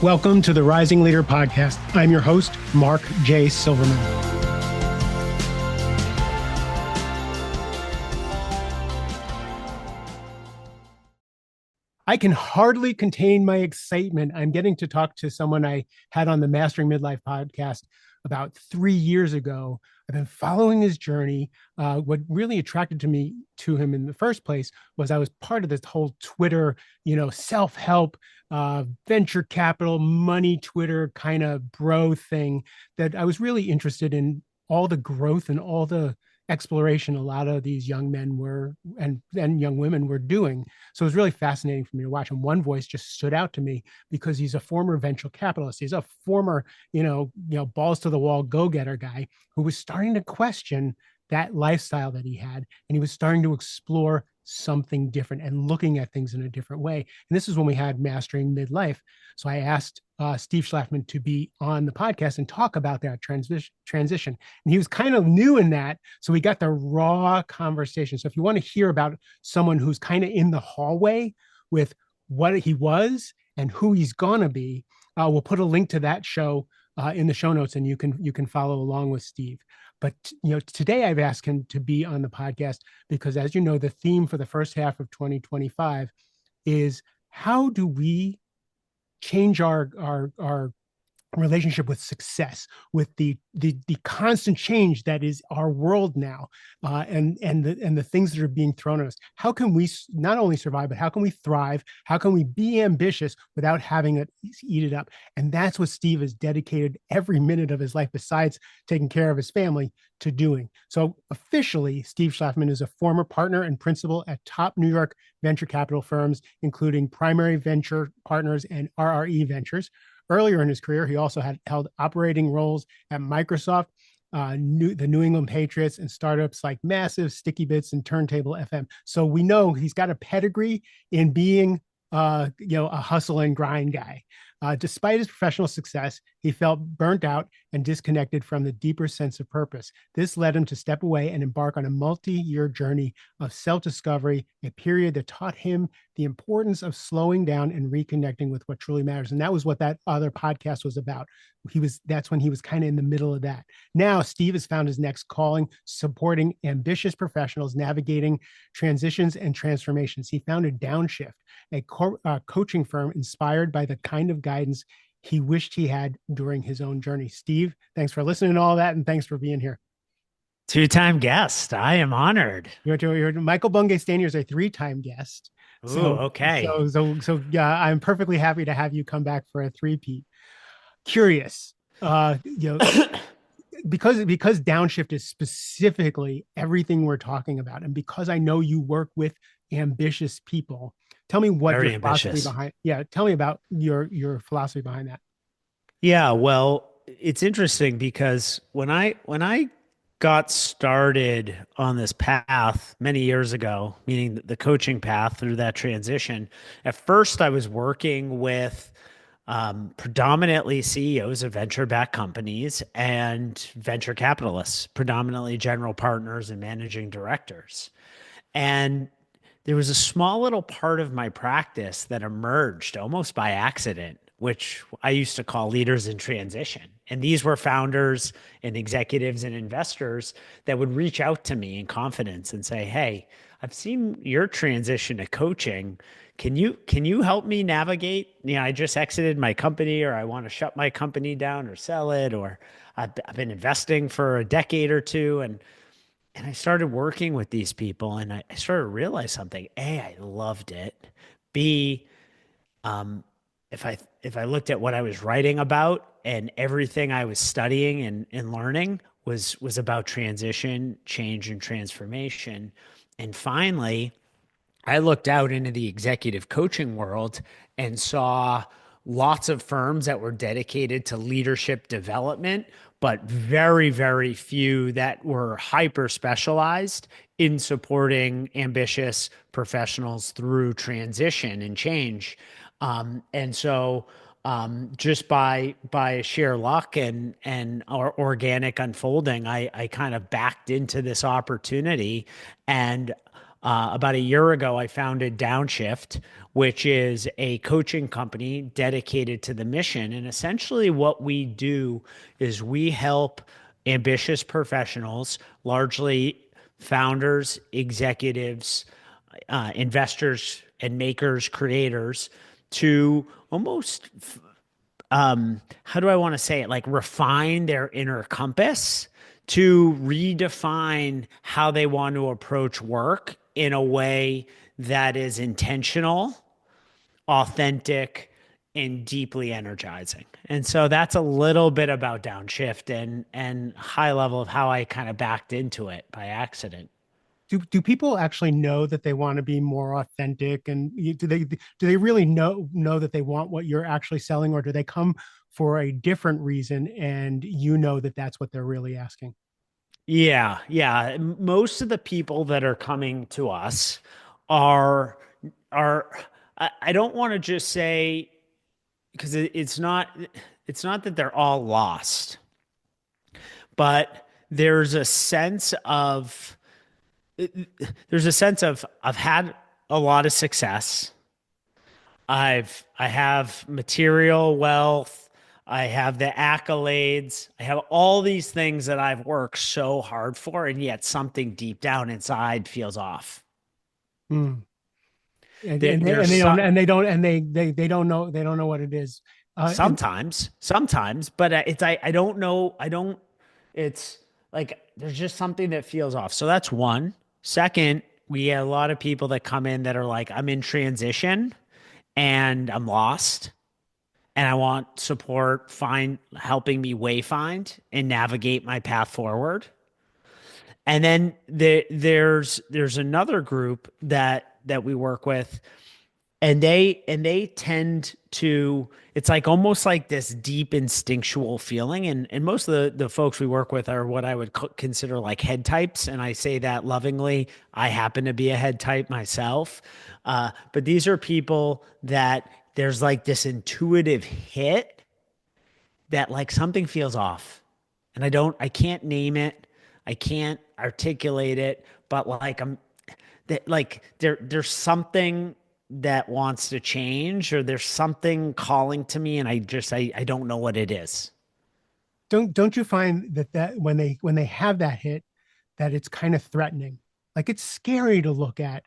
Welcome to the Rising Leader Podcast. I'm your host, Mark J. Silverman. I can hardly contain my excitement. I'm getting to talk to someone I had on the Mastering Midlife podcast about 3 years ago. I've been following his journey. What really attracted to him in the first place was I was part of this whole Twitter, self-help, venture capital, money Twitter kind of bro thing that I was really interested in all the growth and all the exploration a lot of these young men were and young women were doing. So it was really fascinating for me to watch. And one voice just stood out to me because he's a former venture capitalist. He's a former, balls to the wall go-getter guy who was starting to question that lifestyle that he had. And he was starting to explore something different and looking at things in a different way. And this is when we had Mastering Midlife. So I asked Steve Schlafman to be on the podcast and talk about that transition. And he was kind of new in that. So we got the raw conversation. So if you want to hear about someone who's kind of in the hallway with what he was and who he's going to be, we'll put a link to that show in the show notes, and you can follow along with Steve. But today I've asked him to be on the podcast because, as you know, the theme for the first half of 2025 is how do we change our relationship with success, with the constant change that is our world now, and the things that are being thrown at us. How can we not only survive, but how can we thrive? How can we be ambitious without having it eat it up? And that's what Steve has dedicated every minute of his life, besides taking care of his family, to doing. So officially, Steve Schlafman is a former partner and principal at top New York venture capital firms, including Primary Venture Partners and RRE Ventures. Earlier in his career, he also had held operating roles at Microsoft, the New England Patriots, and startups like Massive, Sticky Bits, and Turntable FM. So we know he's got a pedigree in being, a hustle and grind guy. Despite his professional success, he felt burnt out and disconnected from the deeper sense of purpose. This led him to step away and embark on a multi-year journey of self-discovery, a period that taught him the importance of slowing down and reconnecting with what truly matters. And that was what that other podcast was about. That's when he was kind of in the middle of that. Now, Steve has found his next calling, supporting ambitious professionals navigating transitions and transformations. He founded Downshift, a coaching firm inspired by the kind of guidance he wished he had during his own journey. Steve, thanks for listening to all that, and thanks for being here. Two-time guest. I am honored. Michael Bungay Stanier is a three-time guest. Okay. So I'm perfectly happy to have you come back for a three-peat. Curious, because Downshift is specifically everything we're talking about, and because I know you work with ambitious people, tell me what your philosophy behind. Yeah, tell me about your philosophy behind that. Yeah, well, it's interesting because when I got started on this path many years ago, meaning the coaching path through that transition, at first I was working with predominantly CEOs of venture-backed companies and venture capitalists, predominantly general partners and managing directors. And there was a small little part of my practice that emerged almost by accident, which I used to call leaders in transition. And these were founders and executives and investors that would reach out to me in confidence and say, "Hey, I've seen your transition to coaching. Can you help me navigate? I just exited my company, or I want to shut my company down or sell it, or I've been investing for a decade or two." And I started working with these people, and I started to realize something. A, I loved it. B, if I looked at what I was writing about, and everything I was studying and learning was about transition, change, and transformation. And finally, I looked out into the executive coaching world and saw lots of firms that were dedicated to leadership development, but very, very few that were hyper specialized in supporting ambitious professionals through transition and change. And so just by sheer luck and our organic unfolding, I kind of backed into this opportunity, and About a year ago, I founded Downshift, which is a coaching company dedicated to the mission. And essentially, what we do is we help ambitious professionals, largely founders, executives, investors, and makers, creators, to almost how do I want to say it? Like refine their inner compass to redefine how they want to approach work in a way that is intentional, authentic, and deeply energizing. And so that's a little bit about Downshift and high level of how I kind of backed into it by accident. Do people actually know that they want to be more authentic, and do they really know that they want what you're actually selling, or do they come for a different reason and you know that that's what they're really asking? Yeah, yeah. Most of the people that are coming to us are are I don't want to just say because it's not that they're all lost, but there's a sense of I've had a lot of success. I have material wealth. I have the accolades. I have all these things that I've worked so hard for, and yet something deep down inside feels off. Hmm. and There, and they there's and they so, don't and they don't and they don't know what it is. And sometimes, but I don't know. I don't. It's like there's just something that feels off. So that's one. Second, we get a lot of people that come in that are like, I'm in transition and I'm lost and I want support find helping me wayfind and navigate my path forward. And then there's another group that we work with and they tend to it's like almost like this deep instinctual feeling and most of the folks we work with are what I would consider like head types and I say that lovingly. I happen to be a head type myself, but these are people that there's like this intuitive hit that like something feels off and I can't name it, I can't articulate it, but like I'm that like there's something that wants to change or there's something calling to me and I don't know what it is. don't you find that when they have that hit, that it's kind of threatening? Like it's scary to look at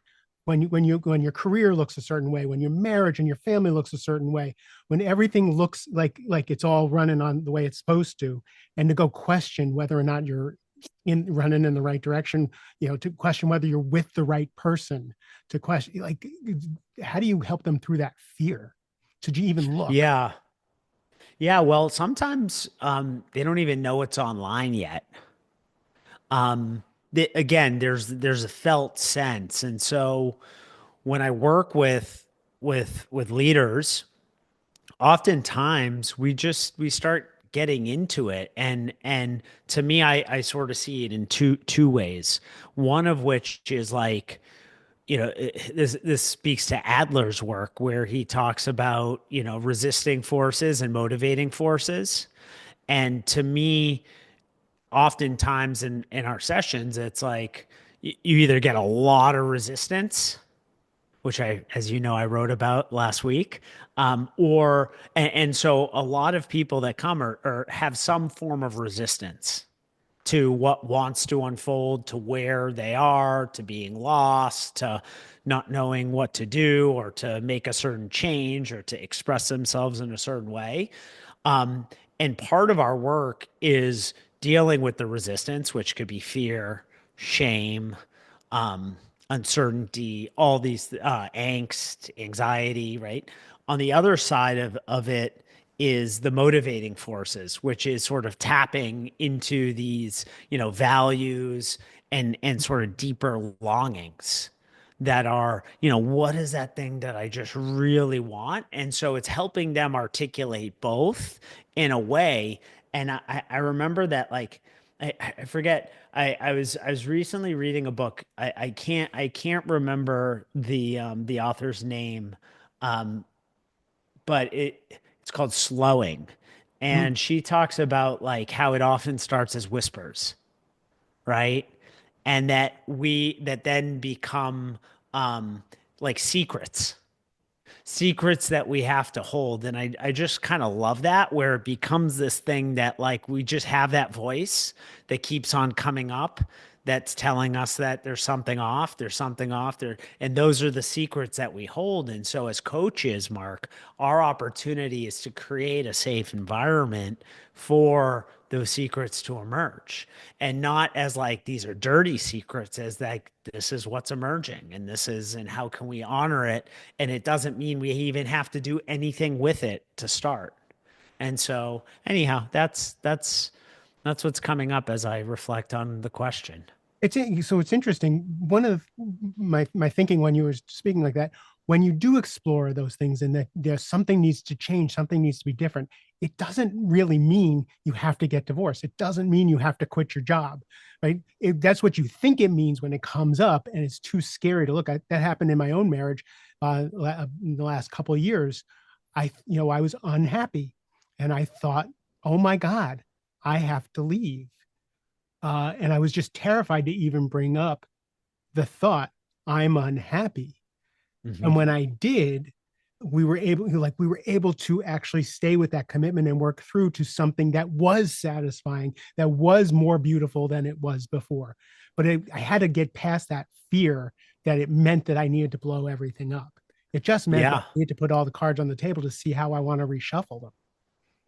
when your career looks a certain way, when your marriage and your family looks a certain way, when everything looks like it's all running on the way it's supposed to, and to go question whether or not you're in running in the right direction, to question whether you're with the right person, to question like how do you help them through that fear to even look? Yeah. Yeah, well, sometimes they don't even know it's online yet. Um again, there's a felt sense. And so when I work with leaders, oftentimes we start getting into it and to me I sort of see it in two ways, one of which is like this speaks to Adler's work where he talks about resisting forces and motivating forces, and to me oftentimes in our sessions it's like you either get a lot of resistance, which as you know, I wrote about last week. And so a lot of people that come are have some form of resistance to what wants to unfold, to where they are, to being lost, to not knowing what to do, or to make a certain change, or to express themselves in a certain way. Um, and part of our work is dealing with the resistance, which could be fear, shame, um, uncertainty, all these angst, anxiety, right? On the other side of it is the motivating forces, which is sort of tapping into these, values and sort of deeper longings that are, what is that thing that I just really want? And so it's helping them articulate both in a way. And I remember that like I forget I was recently reading a book. I can't remember the author's name, um, but it's called Slowing, Mm. and she talks about like how it often starts as whispers, right? and that then become um, like secrets that we have to hold. And I just kind of love that, where it becomes this thing that like we just have that voice that keeps on coming up, that's telling us that there's something off there. And those are the secrets that we hold. And so as coaches, Mark, our opportunity is to create a safe environment for those secrets to emerge, and not as like these are dirty secrets, as like this is what's emerging and this is, and how can we honor it. And it doesn't mean we even have to do anything with it to start. And so anyhow, that's what's coming up as I reflect on the question. So it's interesting. One of my thinking when you were speaking like that, when you do explore those things and that there's something needs to change, something needs to be different, it doesn't really mean you have to get divorced. It doesn't mean you have to quit your job, right? That's what you think it means when it comes up, and it's too scary to look at. That happened in my own marriage in the last couple of years. I was unhappy, and I thought, oh my God, I have to leave. And I was just terrified to even bring up the thought, I'm unhappy. Hmm. And when I did, we were able to actually stay with that commitment and work through to something that was satisfying, that was more beautiful than it was before. But I had to get past that fear that it meant that I needed to blow everything up. It just meant that Yeah. I needed to put all the cards on the table to see how I want to reshuffle them.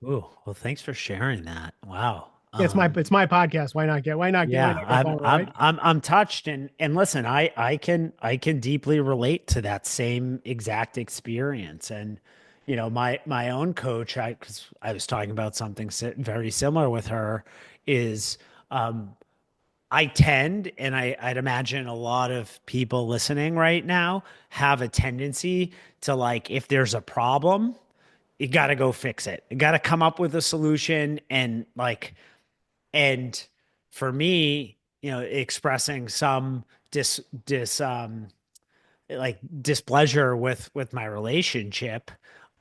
Ooh, well, thanks for sharing that. Wow. It's my podcast. Why not Yeah, get I'm vulnerable, I'm right? I'm I'm touched, and listen, I can deeply relate to that same exact experience. And my own coach, because I was talking about something very similar with her, is um I tend, and I'd imagine a lot of people listening right now have a tendency to, like, if there's a problem, you got to go fix it. You got to come up with a solution, and like, and for me, expressing some like displeasure with my relationship,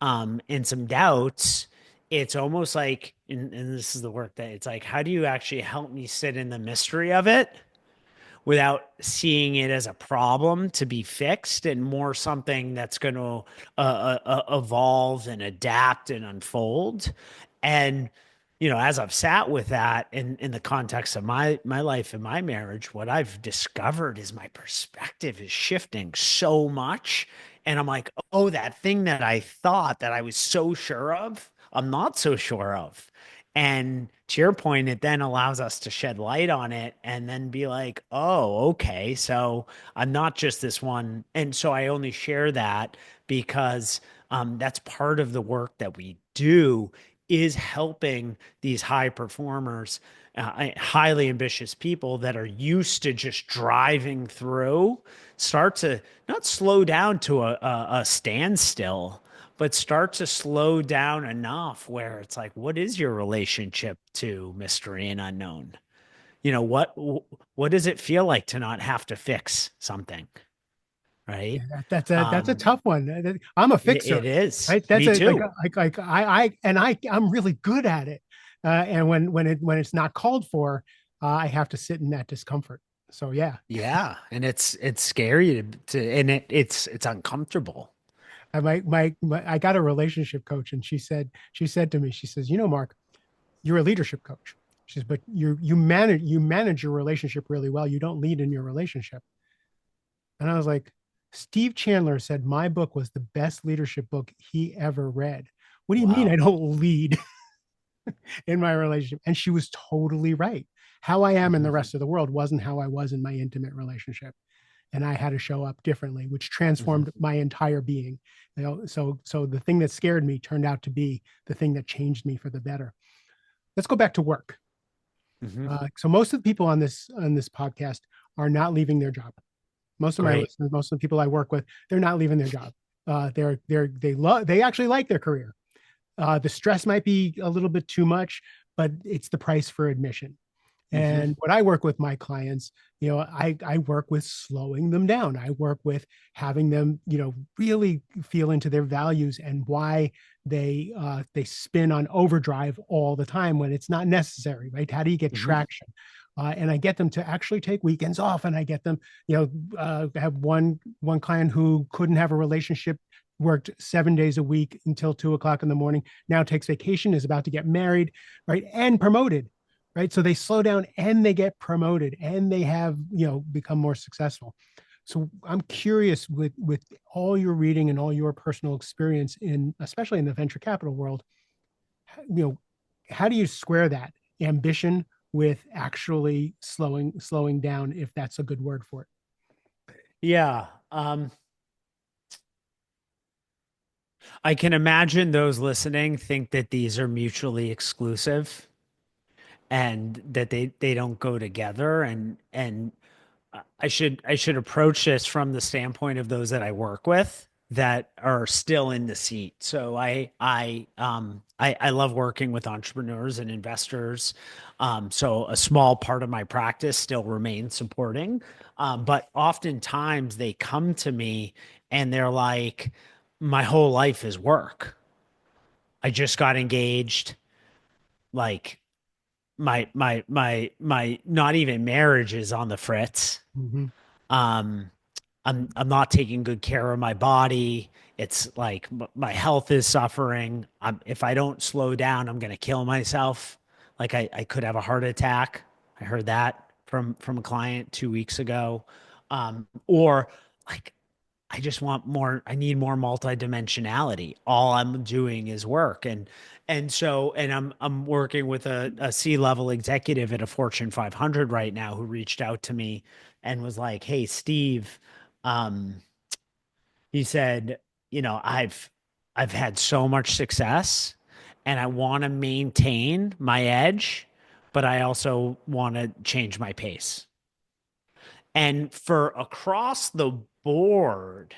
and some doubts, it's almost like, and this is the work that it's like, how do you actually help me sit in the mystery of it without seeing it as a problem to be fixed, and more something that's going to evolve and adapt and unfold. And as I've sat with that in the context of my life and my marriage, what I've discovered is my perspective is shifting so much. And I'm like, oh, that thing that I thought that I was so sure of, I'm not so sure of. And to your point, it then allows us to shed light on it and then be like, oh, okay, so I'm not just this one. And so I only share that because that's part of the work that we do, is helping these high performers, highly ambitious people that are used to just driving through, start to not slow down to a standstill, but start to slow down enough where it's like, what is your relationship to mystery and unknown? What does it feel like to not have to fix something, Yeah, right? that's a Um, tough one. I'm a it fixer, is. right? That's Me a too. I'm really good at it. And when it's not called for, I have to sit in that discomfort. So yeah, Yeah, and it's scary and it's uncomfortable. I got a relationship coach, and she said to me, she says, Mark, you're a leadership coach. She says, but you manage your relationship really well. You don't lead in your relationship. And I was like, Steve Chandler said my book was the best leadership book he ever read. What do you mean I Wow. don't lead in my relationship? And she was totally right. How I am in the Hmm. rest of the world wasn't how I was in my intimate relationship. And I had to show up differently, which transformed Hmm. my entire being. So the thing that scared me turned out to be the thing that changed me for the better. Let's go back to work. Hmm. So most of the people on this podcast are not leaving their job. Most of my Great. listeners, most of the people I work with, they're not leaving their job. They actually like their career. The stress might be a little bit too much, but it's the price for admission. Hmm. And when I work with my clients, I work with slowing them down. I work with having them, really feel into their values and why they spin on overdrive all the time when it's not necessary, right? How do you get Hmm. traction? and I get them to actually take weekends off. And I get them, have one client who couldn't have a relationship, worked 7 days a week until 2 o'clock in the morning, now takes vacation, is about to get married, right, and promoted, right. So they slow down and they get promoted and they have, become more successful. So I'm curious, with all your reading and all your personal experience in, especially in the venture capital world, you know, how do you square that ambition with actually slowing down, if that's a good word for it? Yeah. I can imagine those listening think that these are mutually exclusive and that they don't go together, and I should approach this from the standpoint of those that I work with that are still in the seat. So I love working with entrepreneurs and investors. So a small part of my practice still remains supporting. But oftentimes they come to me and they're like, my whole life is work. I just got engaged. Like my not even marriage is on the fritz. Mm-hmm. Um, I'm not taking good care of my body. It's like my health is suffering. If I don't slow down, I'm gonna kill myself. Like I could have a heart attack. I heard that from a client 2 weeks ago. Or like I just want more, I need more multidimensionality. All I'm doing is work. And I'm working with a C-level executive at a Fortune 500 right now who reached out to me and was like, "Hey, Steve," um, he said, I've had so much success and I want to maintain my edge, but I also want to change my pace. And for across the board,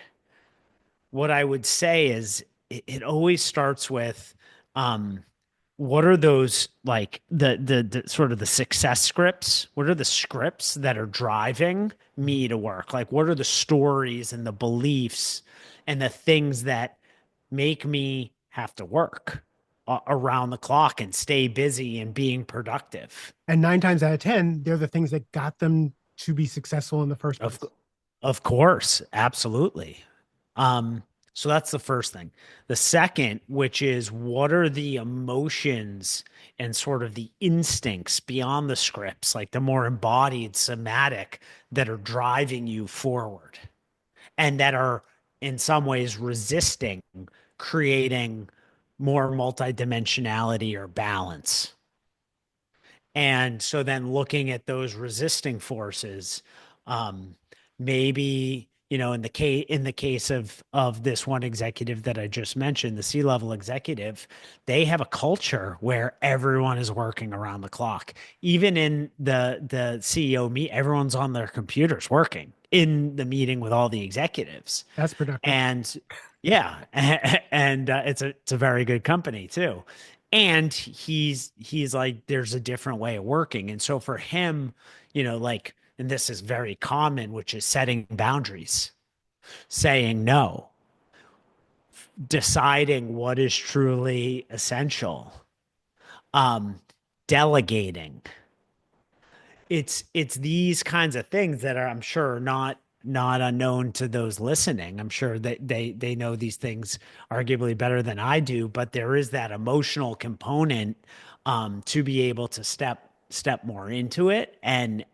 what I would say is it always starts with um, what are those, like the sort of the success scripts? What are the scripts that are driving me to work? Like what are the stories and the beliefs and the things that make me have to work around the clock and stay busy and being productive? And 9 times out of 10, they're the things that got them to be successful in the first Of place. of course, absolutely. Um, so that's the first thing. The second, which is what are the emotions and sort of the instincts beyond the scripts, like the more embodied somatic that are driving you forward and that are in some ways resisting creating more multidimensionality or balance. And so then looking at those resisting forces, um, maybe, in the case of this one executive that I just mentioned, the C-level executive, they have a culture where everyone is working around the clock. Even in the CEO meet, everyone's on their computers working in the meeting with all the executives. That's productive. And yeah, and it's a very good company too. And he's like, there's a different way of working. And so for him, like, and this is very common, which is setting boundaries, saying no, deciding what is truly essential, um, delegating. It's these kinds of things that are, I'm sure, not unknown to those listening. I'm sure that they know these things arguably better than I do, but there is that emotional component to be able to step more into it and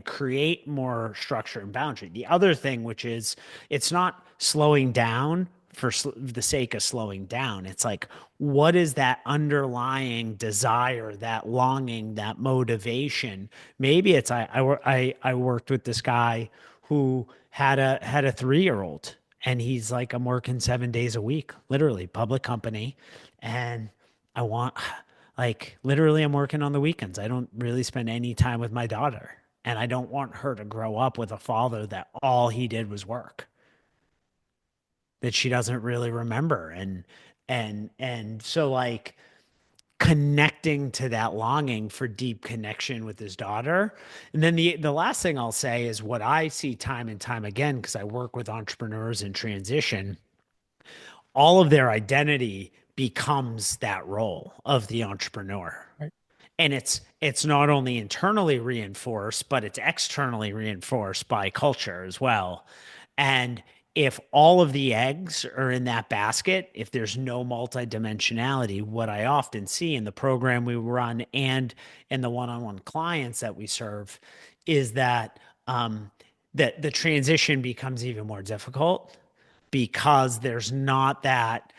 create more structure and boundary. The other thing, which is it's not slowing down for the sake of slowing down. It's like, what is that underlying desire, that longing, that motivation? Maybe it's I worked with this guy who had a 3-year-old, and he's like, I'm working 7 days a week, literally public company, and I want, like, literally I'm working on the weekends. I don't really spend any time with my daughter, and I don't want her to grow up with a father that all he did was work, that she doesn't really remember. And so, like, connecting to that longing for deep connection with his daughter. And then the last thing I'll say is what I see time and time again, because I work with entrepreneurs in transition, all of their identity becomes that role of the entrepreneur. Right. And it's not only internally reinforced, but it's externally reinforced by culture as well. And if all of the eggs are in that basket, if there's no multidimensionality, what I often see in the program we run and in the one-on-one clients that we serve is that that the transition becomes even more difficult because there's not that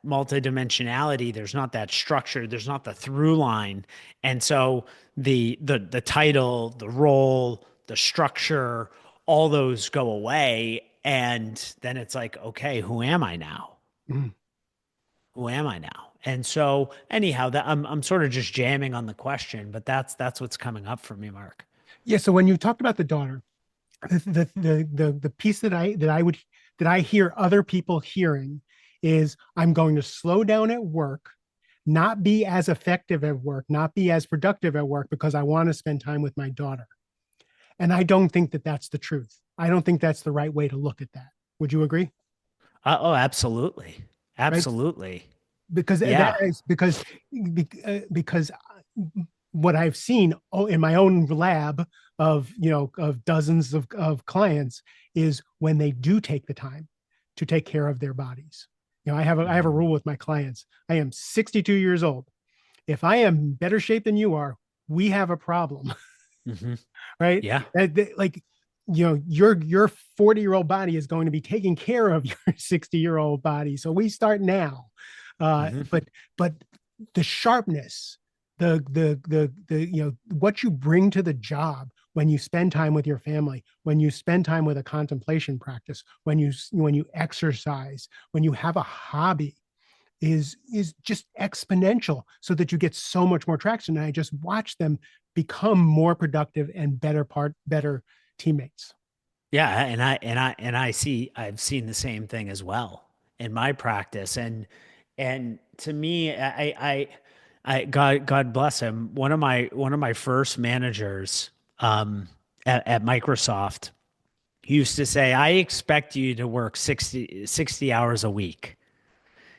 multidimensionality, there's not that structure, there's not the through line. And so the title, the role, the structure, all those go away. And then it's like, okay, who am I now? Mhm. Who am I now? And so anyhow, that I'm sort of just jamming on the question, but that's what's coming up for me, Mark. Yeah. So when you talked about the daughter, the piece that I hear other people hearing is I'm going to slow down at work, not be as effective at work, not be as productive at work because I want to spend time with my daughter. And I don't think that that's the truth. I don't think that's the right way to look at that. Would you agree? Oh, absolutely. Right? Absolutely. Because that Yeah. is because what I've seen in my own lab of of dozens of clients is when they do take the time to take care of their bodies. I have a Mhm. rule with my clients. I am 62 years old. If I am in better shape than you are, we have a problem. Mhm. Right? Yeah. Like your 40-year-old body is going to be taking care of your 60-year-old body. So we start now. Mhm. But the sharpness, the what you bring to the job when you spend time with your family, when you spend time with a contemplation practice, when you exercise, when you have a hobby, is just exponential, so that you get so much more traction. And I just watch them become more productive and better teammates. Yeah, I've seen the same thing as well in my practice. And to me, God bless him. One of my first managers at Microsoft used to say, I expect you to work 60 hours a week.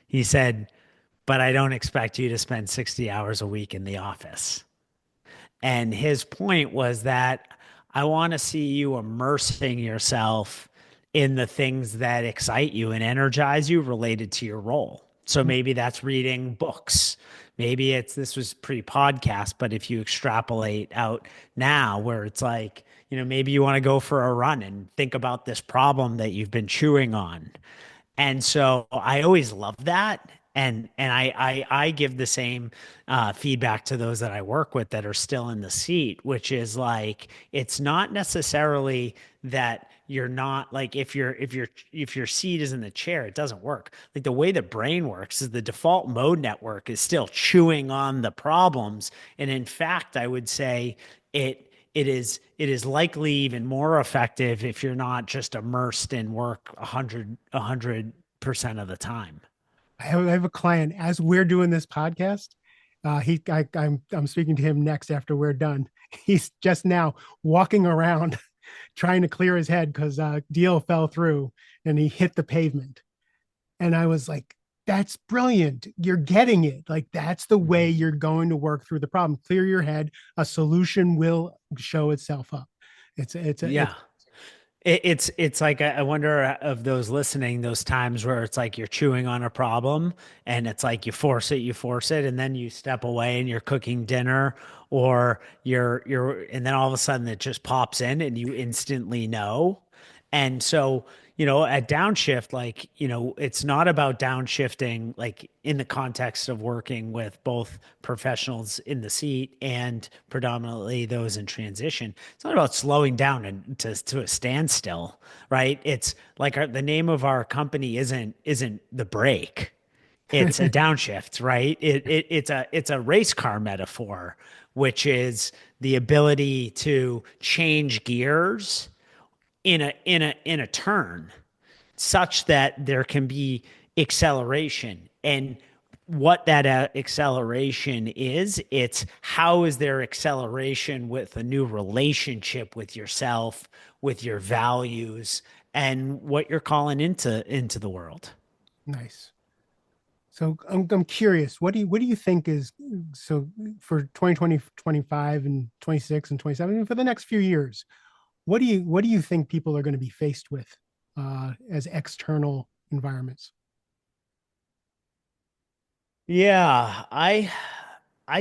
He said, but I don't expect you to spend 60 hours a week in the office. And his point was that I want to see you immersing yourself in the things that excite you and energize you related to your role. So maybe that's reading books. Maybe it's this was pre-podcast, but if you extrapolate out now where it's like, maybe you want to go for a run and think about this problem that you've been chewing on. And so I always love that. And I give the same feedback to those that I work with that are still in the seat, which is like it's not necessarily that you're not like if your seat is in the chair, it doesn't work. Like the way the brain works is the default mode network is still chewing on the problems. And in fact, I would say it is likely even more effective if you're not just immersed in work 100% of the time. I have a client as we're doing this podcast. I'm speaking to him next after we're done. He's just now walking around trying to clear his head because deal fell through and he hit the pavement. And I was like, that's brilliant. You're getting it. Like, that's the way Mhm. you're going to work through the problem. Clear your head. A solution will show itself up. It's Yeah. It's like I wonder of those listening, those times where it's like you're chewing on a problem and it's like you force it, and then you step away and you're cooking dinner or and then all of a sudden it just pops in and you instantly know. And so, at downshift, like, it's not about downshifting, like in the context of working with both professionals in the seat and predominantly those in transition. It's not about slowing down and to a standstill, right? It's like the name of our company isn't the brake. It's a downshift, right? It's a race car metaphor, which is the ability to change gears in a turn such that there can be acceleration. And what that acceleration is, it's how is there acceleration with a new relationship with yourself, with your values, and what you're calling into the world. nice. So I'm curious, what do you think is so for 2020, 25 and 26 and 27 and for the next few years, what do you think people are going to be faced with as external environments? Yeah, I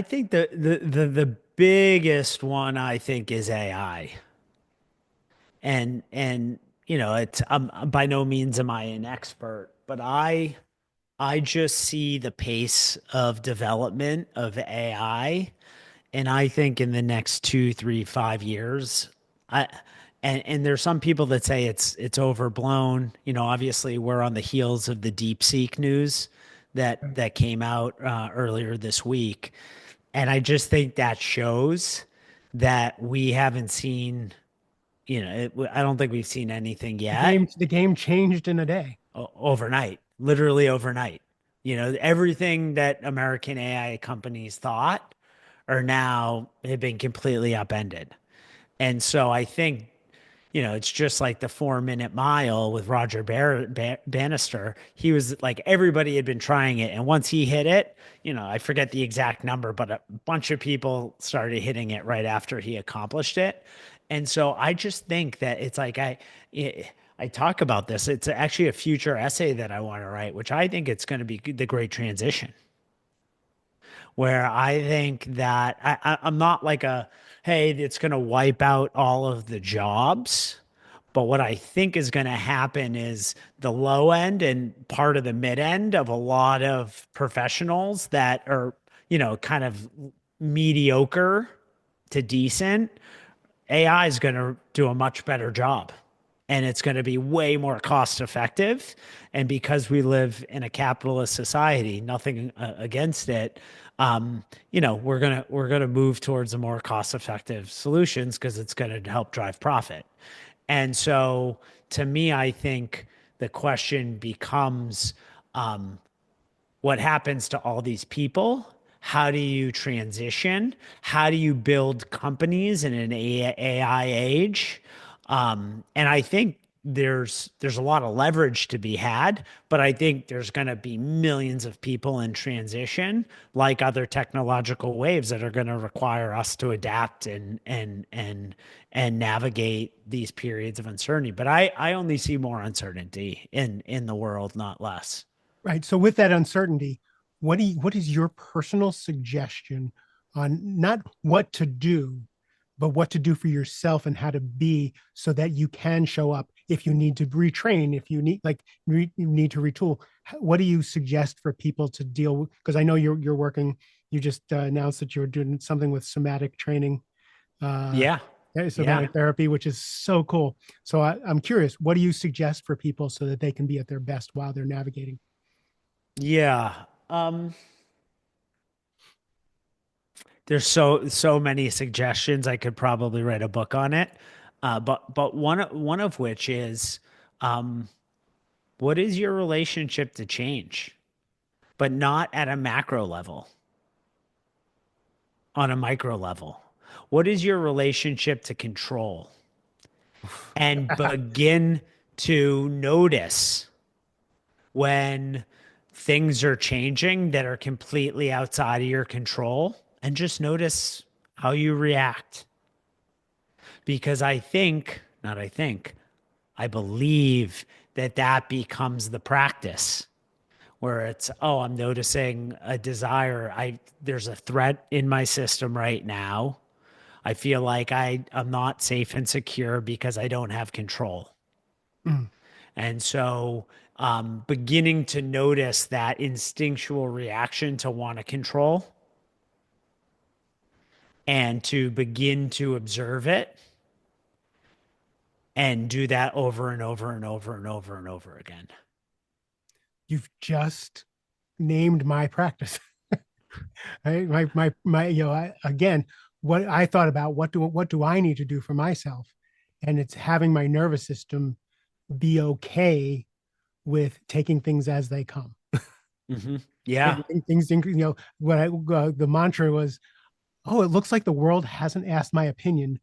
think the biggest one I think is AI. And it's by no means am I an expert, but I just see the pace of development of AI, and I think in the next 2, 3, 5 years, I and there's some people that say it's overblown. Obviously we're on the heels of the DeepSeek news that came out earlier this week, and I just think that shows that we haven't seen. I don't think we've seen anything yet The game changed in a day. overnight, literally overnight. Everything that American AI companies thought are now have been completely upended. And so I think, it's just like the 4 minute mile with Roger Bannister. He was like, everybody had been trying it. And once he hit it, I forget the exact number, but a bunch of people started hitting it right after he accomplished it. And so I just think that it's like, I talk about this. It's actually a future essay that I want to write, which I think it's going to be the great transition, where I think that I'm not like hey, it's going to wipe out all of the jobs. But what I think is going to happen is the low end and part of the mid end of a lot of professionals that are, kind of mediocre to decent. AI is going to do a much better job, and it's going to be way more cost effective. And because we live in a capitalist society, nothing against it, we're gonna move towards a more cost effective solutions because it's going to help drive profit. And so, to me, I think the question becomes, what happens to all these people? How do you transition? How do you build companies in an AI age? And I think there's a lot of leverage to be had, but I think there's going to be millions of people in transition, like other technological waves that are going to require us to adapt and navigate these periods of uncertainty. But I only see more uncertainty in the world, not less. Right. So with that uncertainty, what is your personal suggestion on not what to do, but what to do for yourself and how to be so that you can show up if you need to retrain, if you need you need to retool. What do you suggest for people to deal with? Because I know you're working. You just announced that you're doing something with somatic training, uh, Yeah. Yeah. somatic therapy, which is so cool. So I'm curious, what do you suggest for people so that they can be at their best while they're navigating? Yeah. Um, there's so many suggestions. I could probably write a book on it. But one of which is, um, what is your relationship to change? But not at a macro level, on a micro level. What is your relationship to control? And begin to notice when things are changing that are completely outside of your control, and just notice how you react. Because I believe that that becomes the practice where it's, oh, I'm noticing a desire. There's a threat in my system right now. I feel like I'm not safe and secure because I don't have control. Mm. And so, beginning to notice that instinctual reaction to want to control and to begin to observe it and do that over and over and over and over and over again. You've just named my practice. Again, what I thought about, what do I need to do for myself? And it's having my nervous system be okay with taking things as they come. Hmm. Yeah. And what the mantra was, oh, it looks like the world hasn't asked my opinion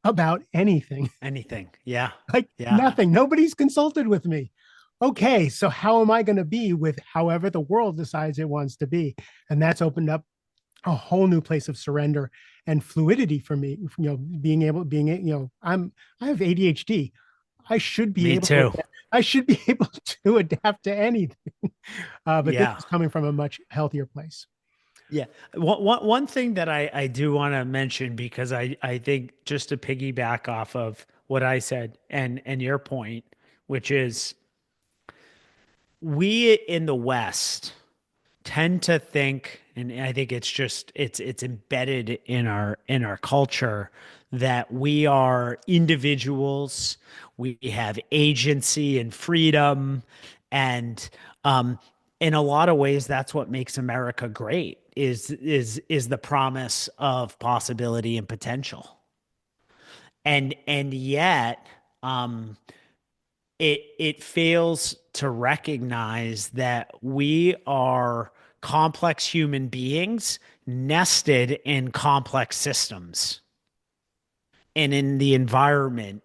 about anything. Anything. Yeah. Like Yeah. nothing. Nobody's consulted with me. okay, so how am I going to be with however the world decides it wants to be? And that's opened up a whole new place of surrender and fluidity for me. I have ADHD. I should be Me able to too. adapt. I should be able to adapt to anything. But this Yeah. is coming from a much healthier place. Yeah. One thing that I do want to mention, because I think just to piggyback off of what I said and your point, which is we in the West tend to think, and I think it's just it's embedded in our culture that we are individuals, we have agency and freedom, and in a lot of ways, that's what makes America great is the promise of possibility and potential, and yet. It fails to recognize that we are complex human beings nested in complex systems and in the environment.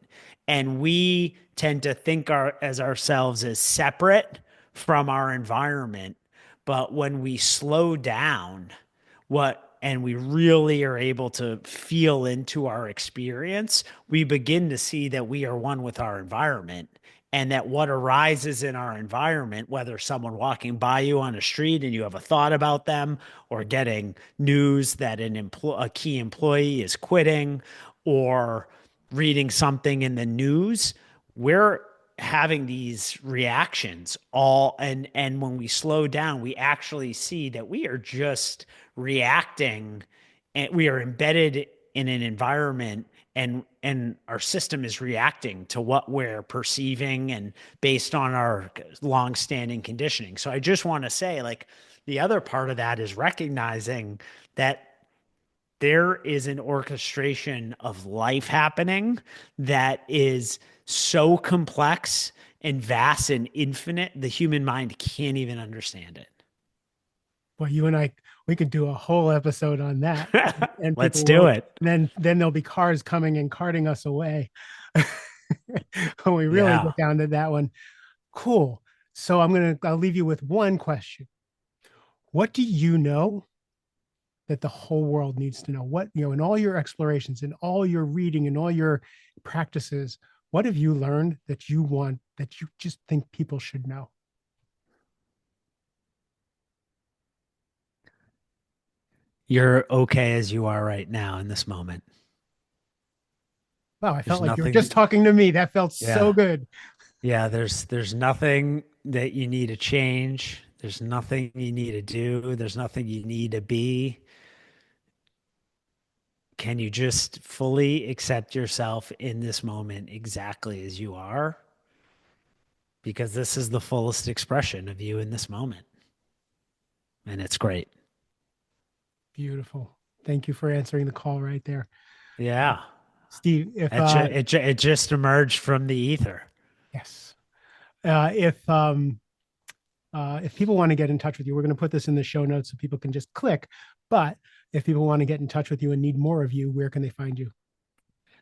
And we tend to think as ourselves as separate from our environment. But when we slow down, and we really are able to feel into our experience, we begin to see that we are one with our environment, and that what arises in our environment, whether someone walking by you on a street and you have a thought about them, or getting news that a key employee is quitting, or reading something in the news, we're having these reactions all, and when we slow down, we actually see that we are just reacting, and we are embedded in an environment, and our system is reacting to what we're perceiving and based on our long-standing conditioning. So I just want to say, like, the other part of that is recognizing that there is an orchestration of life happening that is so complex and vast and infinite, the human mind can't even understand Well, you and I, we could do a whole episode on that, it. and Let's people do will. it. Then there'll be cars coming and carting us away when we really Yeah. get down to that one. Cool. So I'll leave you with one question. What do you know that the whole world needs to know? What, in all your explorations, in all your reading, in all your practices, what have you learned that you just think people should know? You're okay as you are right now in this moment. Wow, I felt There's like you were just nothing. talking to me. That felt so Yeah. good. Yeah. There's nothing that you need to change. There's nothing you need to do. There's nothing you need to be. Can you just fully accept yourself in this moment exactly as you are? Because this is the fullest expression of you in this moment. And it's great. Beautiful. Thank you for answering the call right there. Yeah. Steve, It just emerged from the ether. yes. If people want to get in touch with you, we're going to put this in the show notes so people can just click. But if people want to get in touch with you and need more of you, where can they find you?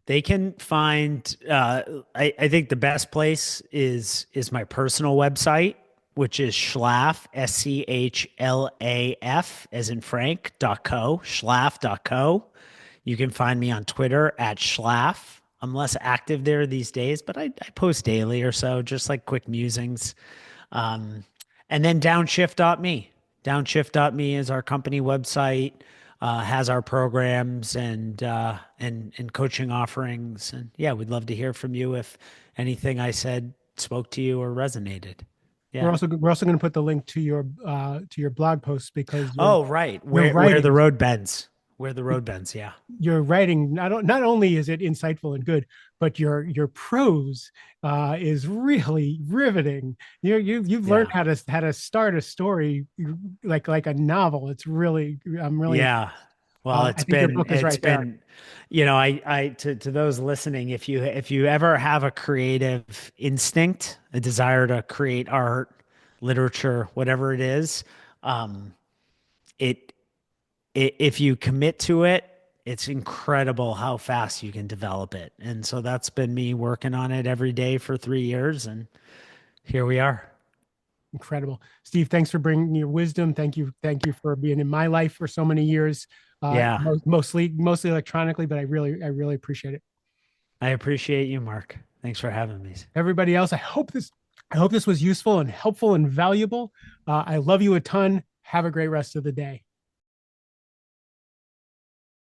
They can find, I think the best place is my personal website, which is Schlaf, SCHLAF, as in Frank.co, Schlaf.co. You can find me on Twitter at Schlaf. I'm less active there these days, but I post daily or so, just like quick musings. Um, and then downshift.me. Downshift.me is our company website, has our programs and coaching offerings. And yeah, we'd love to hear from you if anything I said spoke to you or resonated. Yeah. We're also going to put the link to your blog posts because Oh, right. your Where the writing road bends. Where the road bends. Yeah. your writing not only is it insightful and good, but your prose is really riveting. You've learned Yeah. how to start a story like a novel. It's really I'm really Yeah. Well, I think your book is it's right there. been, I to those listening, if you ever have a creative instinct, a desire to create art, literature, whatever it is, um, it, if you commit to it, it's incredible how fast you can develop it. And so that's been me working on it every day for 3 years, and here we are. Incredible. Steve, thanks for bringing your wisdom. Thank you for being in my life for so many years. Yeah, Mostly electronically, but I really appreciate it. I appreciate you, Mark. Thanks for having me. Everybody else, I hope this was useful and helpful and valuable. I love you a ton. Have a great rest of the day.